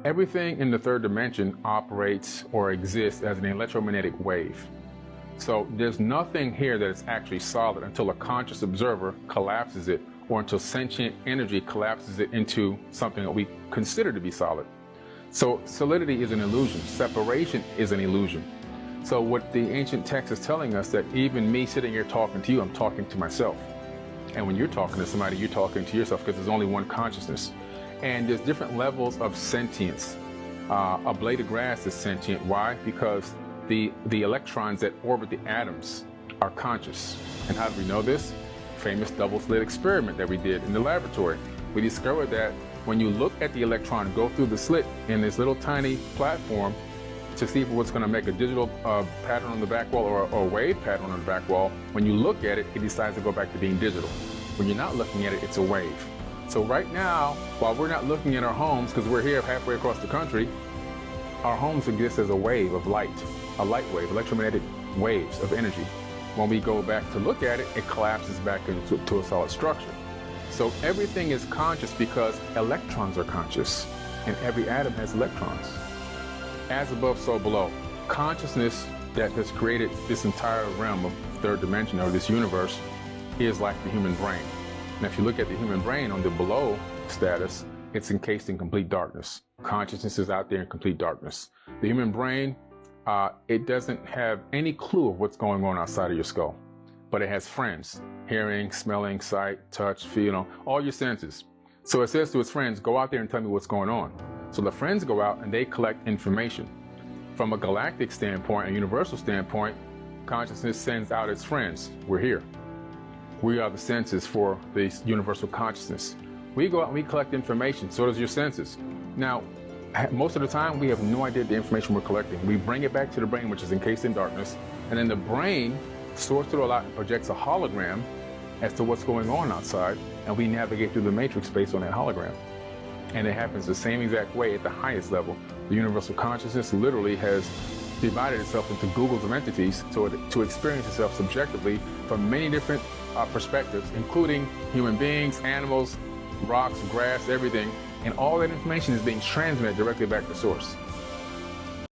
Everything in the third dimension operates or exists as an electromagnetic wave. So there's nothing here that is actually solid until a conscious observer collapses it, or until sentient energy collapses it into something that we consider to be solid. So solidity is an illusion. Separation is an illusion. So what the ancient text is telling us, that even me sitting here talking to you, I'm talking to myself. And when you're talking to somebody, you're talking to yourself, because there's only one consciousness. And there's different levels of sentience. A blade of grass is sentient. Why? Because the electrons that orbit the atoms are conscious. And how do we know this? Famous double-slit experiment that we did in the laboratory. We discovered that when you look at the electron go through the slit in this little tiny platform to see if it was going to make a digital pattern on the back wall or a wave pattern on the back wall, when you look at it, it decides to go back to being digital. When you're not looking at it, it's a wave. So right now, while we're not looking at our homes, because we're here halfway across the country, our homes exist as a wave of light, a light wave, electromagnetic waves of energy. When we go back to look at it, it collapses back into a solid structure. So everything is conscious because electrons are conscious, and every atom has electrons. As above, so below. Consciousness that has created this entire realm of third dimension, or this universe, is like the human brain. And if you look at the human brain on the below status, it's encased in complete darkness. Consciousness is out there in complete darkness. The human brain, it doesn't have any clue of what's going on outside of your skull, but it has friends: hearing, smelling, sight, touch, feel, all your senses. So it says to its friends, go out there and tell me what's going on. So the friends go out and they collect information. From a galactic standpoint, a universal standpoint, consciousness sends out its friends. We're here. We are the senses for the universal consciousness. We go out and we collect information. So does your senses. Now, most of the time, we have no idea the information we're collecting. We bring it back to the brain, which is encased in darkness. And then the brain sorts through a lot and projects a hologram as to what's going on outside. And we navigate through the matrix based on that hologram. And it happens the same exact way at the highest level. The universal consciousness literally has divided itself into Googles of entities to experience itself subjectively from many different perspectives, including human beings, animals, rocks, grass, everything. And all that information is being transmitted directly back to source.